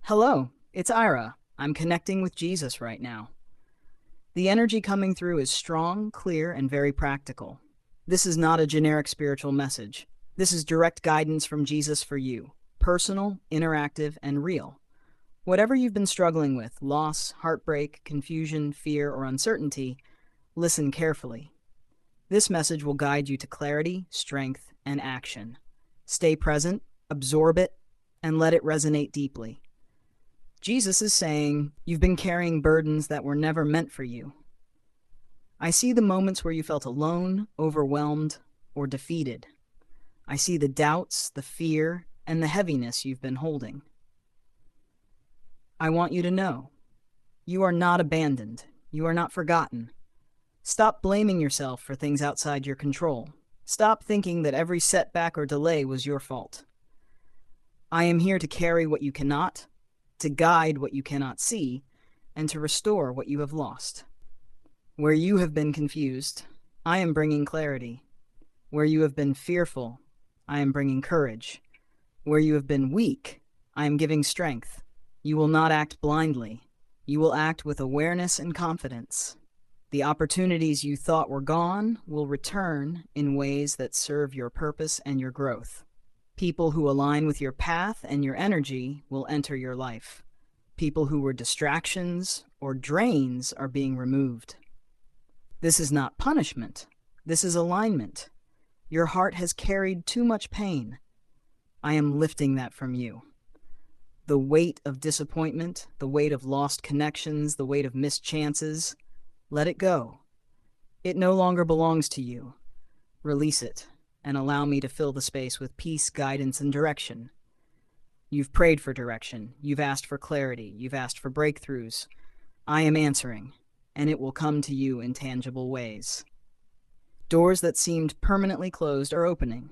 Hello, it's Ira. I'm connecting with Jesus right now. The energy coming through is strong, clear, and very practical. This is not a generic spiritual message. This is direct guidance from Jesus for you, personal, interactive, and real. Whatever you've been struggling with, loss, heartbreak, confusion, fear, or uncertainty, listen carefully. This message will guide you to clarity, strength, and action. Stay present, absorb it, and let it resonate deeply. Jesus is saying, you've been carrying burdens that were never meant for you. I see the moments where you felt alone, overwhelmed, or defeated. I see the doubts, the fear, and the heaviness you've been holding. I want you to know, you are not abandoned. You are not forgotten. Stop blaming yourself for things outside your control. Stop thinking that every setback or delay was your fault. I am here to carry what you cannot, to guide what you cannot see, and to restore what you have lost. Where you have been confused, I am bringing clarity. Where you have been fearful, I am bringing courage. Where you have been weak, I am giving strength. You will not act blindly. You will act with awareness and confidence. The opportunities you thought were gone will return in ways that serve your purpose and your growth. People who align with your path and your energy will enter your life. People who were distractions or drains are being removed. This is not punishment. This is alignment. Your heart has carried too much pain. I am lifting that from you. The weight of disappointment, the weight of lost connections, the weight of missed chances, let it go. It no longer belongs to you. Release it and allow me to fill the space with peace, guidance, and direction. You've prayed for direction. You've asked for clarity. You've asked for breakthroughs. I am answering, and it will come to you in tangible ways. Doors that seemed permanently closed are opening.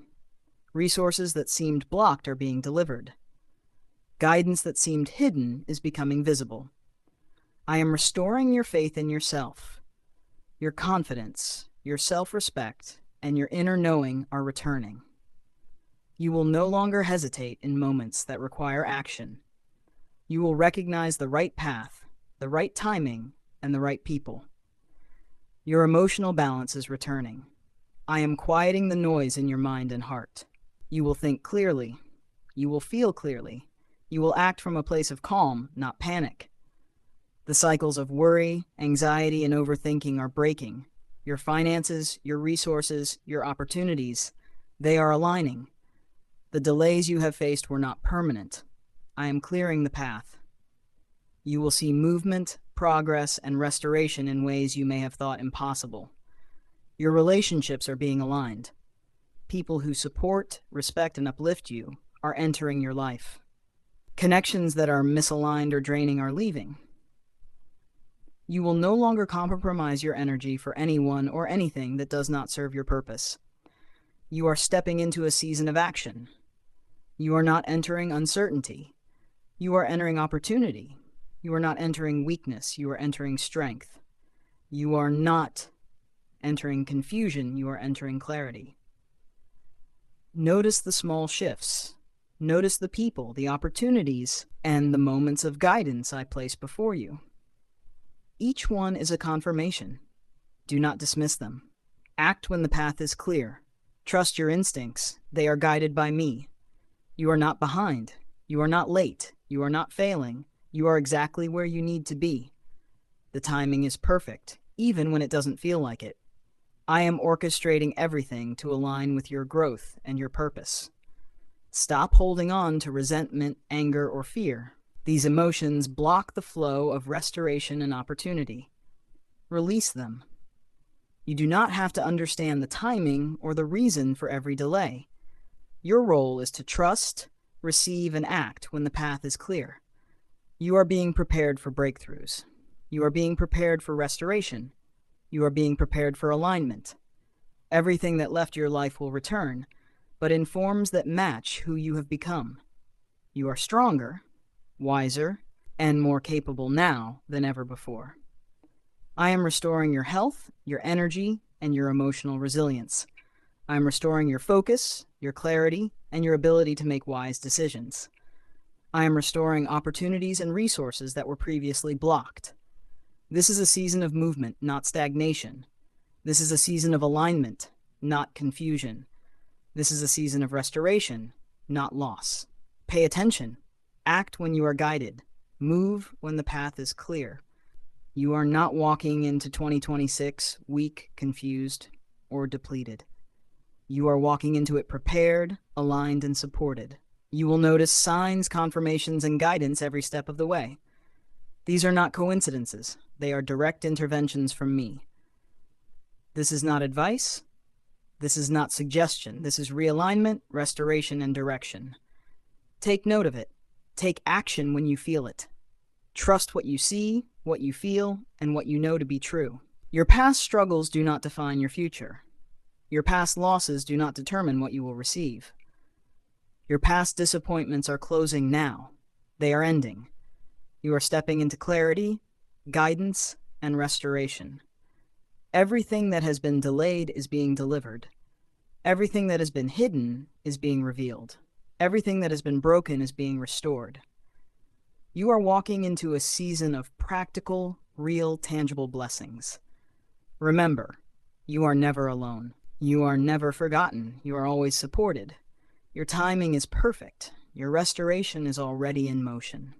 Resources that seemed blocked are being delivered. Guidance that seemed hidden is becoming visible. I am restoring your faith in yourself. Your confidence, your self-respect, and your inner knowing are returning. You will no longer hesitate in moments that require action. You will recognize the right path, the right timing, and the right people. Your emotional balance is returning. I am quieting the noise in your mind and heart. You will think clearly. You will feel clearly. You will act from a place of calm, not panic. The cycles of worry, anxiety, and overthinking are breaking. Your finances, your resources, your opportunities, they are aligning. The delays you have faced were not permanent. I am clearing the path. You will see movement, progress, and restoration in ways you may have thought impossible. Your relationships are being aligned. People who support, respect, and uplift you are entering your life. Connections that are misaligned or draining are leaving. You will no longer compromise your energy for anyone or anything that does not serve your purpose. You are stepping into a season of action. You are not entering uncertainty. You are entering opportunity. You are not entering weakness. You are entering strength. You are not entering confusion. You are entering clarity. Notice the small shifts. Notice the people, the opportunities, and the moments of guidance I place before you. Each one is a confirmation. Do not dismiss them. Act when the path is clear. Trust your instincts. They are guided by me. You are not behind. You are not late. You are not failing. You are exactly where you need to be. The timing is perfect, even when it doesn't feel like it. I am orchestrating everything to align with your growth and your purpose. Stop holding on to resentment, anger, or fear. These emotions block the flow of restoration and opportunity. Release them. You do not have to understand the timing or the reason for every delay. Your role is to trust, receive, and act when the path is clear. You are being prepared for breakthroughs. You are being prepared for restoration. You are being prepared for alignment. Everything that left your life will return, but in forms that match who you have become. You are stronger, wiser, and more capable now than ever before. I am restoring your health, your energy, and your emotional resilience. I am restoring your focus, your clarity, and your ability to make wise decisions. I am restoring opportunities and resources that were previously blocked. This is a season of movement, not stagnation. This is a season of alignment, not confusion. This is a season of restoration, not loss. Pay attention. Act when you are guided. Move when the path is clear. You are not walking into 2026 weak, confused, or depleted. You are walking into it prepared, aligned, and supported. You will notice signs, confirmations, and guidance every step of the way. These are not coincidences. They are direct interventions from me. This is not advice. This is not suggestion. This is realignment, restoration, and direction. Take note of it. Take action when you feel it. Trust what you see, what you feel, and what you know to be true. Your past struggles do not define your future. Your past losses do not determine what you will receive. Your past disappointments are closing now. They are ending. You are stepping into clarity, guidance, and restoration. Everything that has been delayed is being delivered. Everything that has been hidden is being revealed. Everything that has been broken is being restored. You are walking into a season of practical, real, tangible blessings. Remember, you are never alone. You are never forgotten. You are always supported. Your timing is perfect. Your restoration is already in motion.